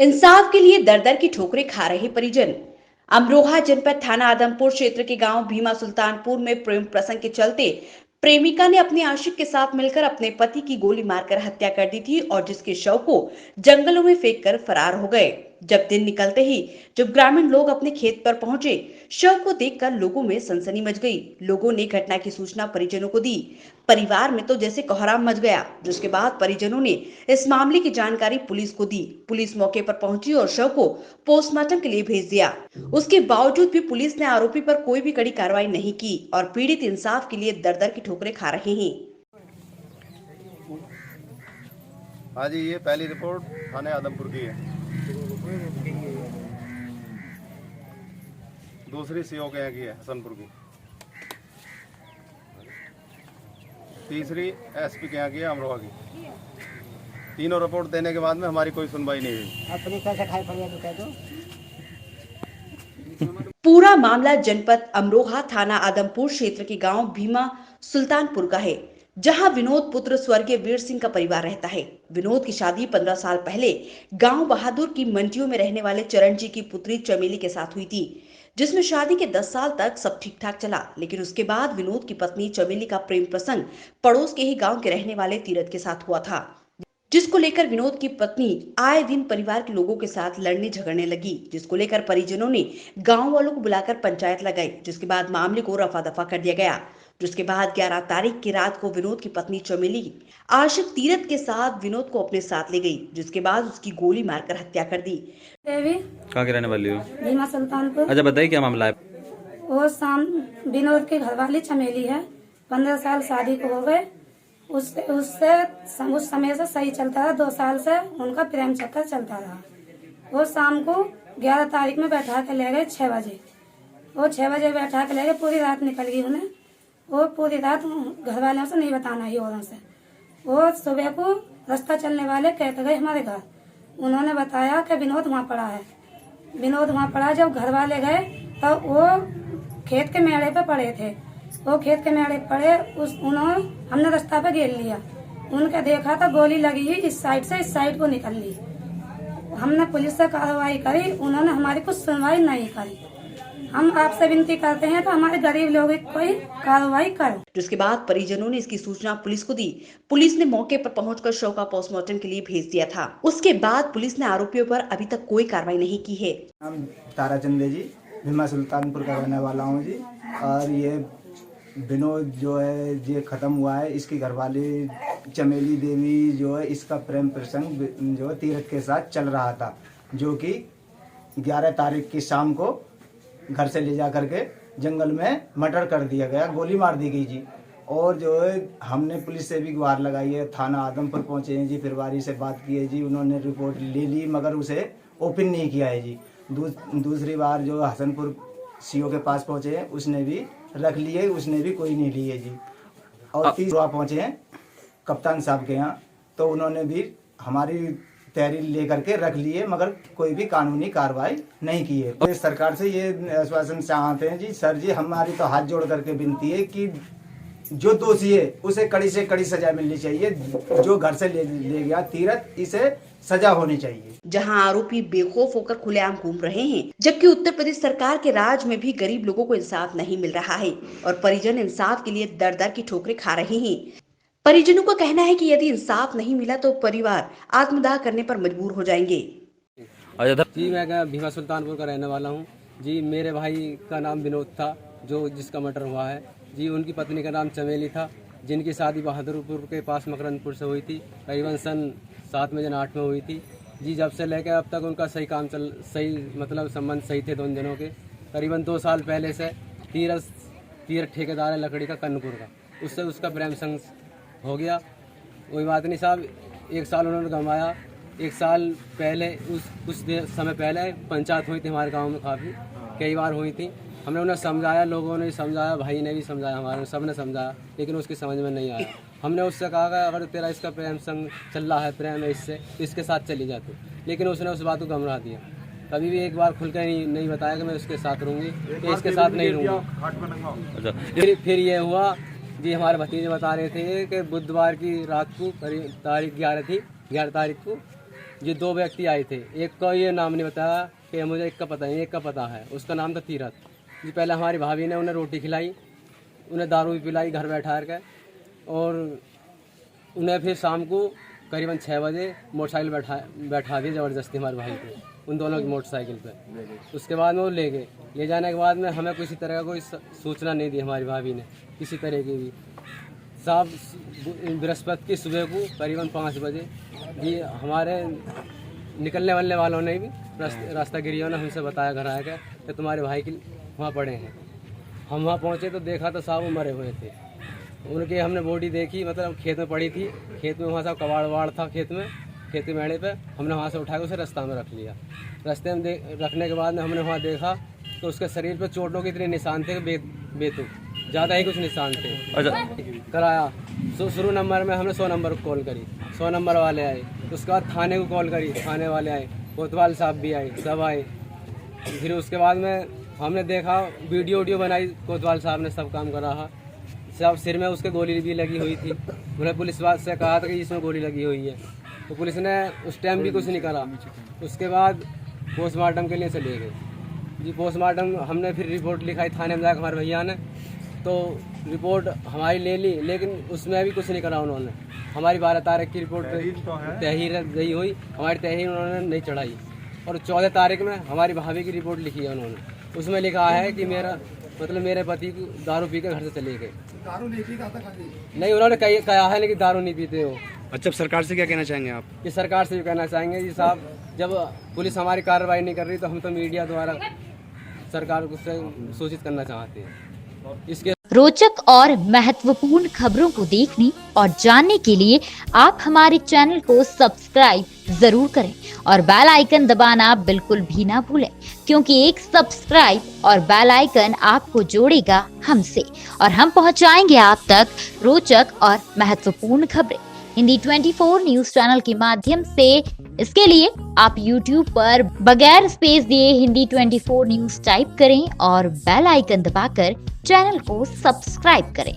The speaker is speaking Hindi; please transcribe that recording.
इंसाफ के लिए दर दर की ठोकरें खा रहे परिजन। अमरोहा जनपद थाना आदमपुर क्षेत्र के गांव भीमा सुल्तानपुर में प्रेम प्रसंग के चलते प्रेमिका ने अपने आशिक के साथ मिलकर अपने पति की गोली मारकर हत्या कर दी थी और जिसके शव को जंगलों में फेंक कर फरार हो गए। जब दिन निकलते ही जब ग्रामीण लोग अपने खेत पर पहुंचे, शव को देखकर लोगों में सनसनी मच गई। लोगों ने घटना की सूचना परिजनों को दी। परिवार में तो जैसे कोहराम मच गया, जिसके बाद परिजनों ने इस मामले की जानकारी पुलिस को दी। पुलिस मौके पर पहुंची और शव को पोस्टमार्टम के लिए भेज दिया। उसके बावजूद भी पुलिस ने आरोपी पर कोई भी कड़ी कार्रवाई नहीं की और पीड़ित इंसाफ के लिए दर दर की ठोकरें खा रहे हैं। हाँ जी, ये पहली रिपोर्ट थाने आदमपुर की है। दूसरी सीओ के यहाँ की है, हसनपुर की। तीसरी एसपी के यहाँ की है, अमरोहा की। तीनों रिपोर्ट देने के बाद में हमारी कोई सुनवाई नहीं हुई। पूरा मामला जनपद अमरोहा थाना आदमपुर क्षेत्र के गांव भीमा सुल्तानपुर का है, जहां विनोद पुत्र स्वर्गीय वीर सिंह का परिवार रहता है। विनोद की शादी 15 साल पहले गांव बहादुर की मंडियों में रहने वाले चरण जी की पुत्री चमेली के साथ हुई थी, जिसमें शादी के 10 साल तक सब ठीक ठाक चला। लेकिन उसके बाद विनोद की पत्नी चमेली का प्रेम प्रसंग पड़ोस के ही गांव के रहने वाले तीरथ के साथ हुआ था, जिसको लेकर विनोद की पत्नी आए दिन परिवार के लोगों के साथ लड़ने झगड़ने लगी, जिसको लेकर परिजनों ने गांव वालों को बुलाकर पंचायत लगाई, जिसके बाद मामले को रफा दफा कर दिया गया। जिसके बाद 11 तारीख की रात को विनोद की पत्नी चमेली आशिक तीरथ के साथ विनोद को अपने साथ ले गई, जिसके बाद उसकी गोली मारकर हत्या कर दी। देवी कहाँ के रहने वाली हो? भीमा सुल्तानपुर। अच्छा बताइए क्या मामला है? वो शाम विनोद की घरवाली चमेली है, 15 साल शादी को हो गए। उससे उस समय से सही चलता रहा, 2 साल से उनका प्रेम चक्कर चलता रहा। वो शाम को 11 तारीख में बैठा के ले गए 6 बजे। वो 6 बजे बैठा के ले गए, पूरी रात निकल गई उन्हें। वो पूरी रात घर वालों से नहीं बताना ही औरों से। वो सुबह को रास्ता चलने वाले कहते गए हमारे घर, उन्होंने बताया कि विनोद वहाँ पड़ा है। विनोद वहाँ पड़ा। जब घर वाले गए तो वो खेत के मेड़े पे पड़े थे। वो खेत के मेड़े पड़े, हमने रास्ता पे घेर लिया। उनका देखा तो गोली लगी ही इस साइड से इस साइड को निकल ली। हमने पुलिस से कार्रवाई करी, उन्होंने हमारी कुछ सुनवाई नहीं करी। हम आपसे विनती करते हैं तो हमारे गरीब लोगों की कोई कार्रवाई करो। जिसके बाद परिजनों ने इसकी सूचना पुलिस को दी। पुलिस ने मौके पर पहुंचकर शव का पोस्टमार्टम के लिए भेज दिया था। उसके बाद पुलिस ने आरोपियों पर अभी तक कोई कार्रवाई नहीं की है। हम ताराचंदे जी, भीमा सुल्तानपुर का रहने वाला हूँ जी। और ये विनोद जो है ये खत्म हुआ है। इसकी घरवाली चमेली देवी जो है, इसका प्रेम प्रसंग जो है तीरथ के साथ चल रहा था, जो कि 11 तारीख की शाम को घर से ले जा करके जंगल में मर्डर कर दिया गया, गोली मार दी गई जी। और जो है हमने पुलिस से भी गुहार लगाई है, थाना आदमपुर पहुंचे हैं जी, फिरवारी से बात की है जी, उन्होंने रिपोर्ट ले ली मगर उसे ओपन नहीं किया है जी। दूसरी बार जो हसनपुर सीओ के पास पहुंचे हैं, उसने भी रख लिए, उसने भी कोई नहीं लिए जी। और तीसरी बार पहुंचे हैं कप्तान साहब के यहाँ, तो उन्होंने भी हमारी तहरीर लेकर के रख लिए मगर कोई भी कानूनी कार्रवाई नहीं की है। तो सरकार से ये आश्वासन चाहते हैं जी, सर जी हमारी तो हाथ जोड़ करके विनती है कि जो दोषी है उसे कड़ी से कड़ी सजा मिलनी चाहिए। जो घर से ले गया तीरथ, इसे सजा होनी चाहिए। जहां आरोपी बेखौफ होकर खुलेआम घूम रहे हैं, जबकि उत्तर प्रदेश सरकार के राज में भी गरीब लोगों को इंसाफ नहीं मिल रहा है और परिजन इंसाफ के लिए दर दर की ठोकरें खा रहे हैं। परिजनों का कहना है कि यदि इंसाफ नहीं मिला तो परिवार आत्मदाह करने पर मजबूर हो जाएंगे। जी मैं भीमा सुल्तानपुर का रहने वाला हूँ जी। मेरे भाई का नाम विनोद था, जो जिसका मर्डर हुआ है जी। उनकी पत्नी का नाम चमेली था, जिनकी शादी बहादुरपुर के पास मकरंदपुर से हुई थी, करीबन सन 7 में 8 में हुई थी जी। जब से लेकर अब तक उनका सही मतलब संबंध सही थे दोनों जनों के। करीबन 2 साल पहले से तीरथ ठेकेदार है लकड़ी का कन्नपुर का, उससे उसका प्रेम संग हो गया। कोई बात नहीं साहब, 1 साल उन्होंने गंवाया। 1 साल पहले कुछ समय पहले पंचायत हुई थी हमारे गांव में, काफ़ी कई बार हुई थी। हमने उन्हें समझाया, लोगों ने समझाया, भाई ने भी समझाया, हमारे सब ने समझाया, लेकिन उसकी समझ में नहीं आया। हमने उससे कहा कि अगर तेरा इसका प्रेम संग चल रहा है, प्रेम है इससे, इसके साथ चली जाती, लेकिन उसने उस बात को गमराह दिया। कभी भी एक बार खुल कर नहीं बताया कि मैं उसके साथ रहूँगी या इसके साथ नहीं रहूँगी। फिर ये हुआ जी, हमारे भतीजे बता रहे थे कि बुधवार की रात को करीब तारीख 11 थी, 11 तारीख को जी 2 व्यक्ति आए थे। एक का ये नाम नहीं बताया कि मुझे, एक का पता नहीं, एक का पता है, उसका नाम था तीरथ जी। पहले हमारी भाभी ने उन्हें रोटी खिलाई, उन्हें दारू भी पिलाई घर बैठा कर, और उन्हें फिर शाम को करीबन 6 बजे मोटरसाइकिल बैठा दी ज़बरदस्ती हमारे भाई को, उन दोनों की मोटरसाइकिल पे। उसके बाद में वो ले गए। ले जाने के बाद में हमें किसी तरह का कोई सूचना नहीं दी हमारी भाभी ने, किसी तरह की भी। साहब बृहस्पति की सुबह को करीबन 5 बजे जी हमारे निकलने वाले वालों ने भी रास्ता गिरियों ने हमसे बताया घर आया कि तुम्हारे भाई की वहाँ पड़े हैं। हम वहाँ पहुँचे तो देखा तो साहब वो मरे हुए थे। उनकी हमने बॉडी देखी, मतलब खेत में पड़ी थी, खेत में वहाँ सब कबाड़ वाड़ था खेत के मेड़े पे। हमने वहाँ से उठा के उसे रास्ता में रख लिया। रास्ते में रखने के बाद में हमने वहाँ देखा तो उसके शरीर पे चोटों के इतने निशान थे कि बेतुक, ज़्यादा ही कुछ निशान थे। कराया शुरू नंबर में हमने 100 नंबर को कॉल करी, 100 नंबर वाले आए। उसके बाद थाने को कॉल करी, थाने वाले आए, कोतवाल साहब भी आए, सब आए। फिर उसके बाद में हमने देखा, वीडियो बनाई, कोतवाल साहब ने सब काम करा है। सब सिर में उसके गोली भी लगी हुई थी। उन्हें पुलिस वाले से कहा था कि इसमें गोली लगी हुई है, तो पुलिस ने उस टाइम भी कुछ नहीं करा। उसके बाद पोस्टमार्टम के लिए चले गए जी। पोस्टमार्टम हमने फिर रिपोर्ट लिखाई थाने में जाकर हमारे भैया ने, तो रिपोर्ट हमारी ले ली, लेकिन उसमें भी कुछ नहीं करा उन्होंने। हमारी 12 तारीख की रिपोर्ट तहरीर गई हुई, हमारी तहरीर उन्होंने नहीं चढ़ाई। और 14 तारीख में हमारी भाभी की रिपोर्ट लिखी है उन्होंने। उसमें लिखा है कि मेरे पति को दारू पी के घर से चले गए। दारू नहीं पीता था कभी? नहीं, उन्होंने कहा है लेकिन दारू नहीं पीते हो। अच्छा, सरकार से क्या कहना चाहेंगे आप? कि सरकार से भी कहना चाहेंगे जी साहब, जब पुलिस हमारी कार्रवाई नहीं कर रही तो हम तो मीडिया द्वारा सरकार को सूचित करना चाहते हैं। इसके रोचक और महत्वपूर्ण खबरों को देखने और जानने के लिए आप हमारे चैनल को सब्सक्राइब जरूर करें और बेल आइकन दबाना बिल्कुल भी ना भूलें, क्योंकि एक सब्सक्राइब और बेल आइकन आपको जोड़ेगा हमसे और हम पहुंचाएंगे आप तक रोचक और महत्वपूर्ण खबरें हिंदी 24 न्यूज चैनल के माध्यम से। इसके लिए आप YouTube पर बगैर स्पेस दिए हिंदी 24 न्यूज टाइप करें और बेल आइकन दबाकर चैनल को सब्सक्राइब करें।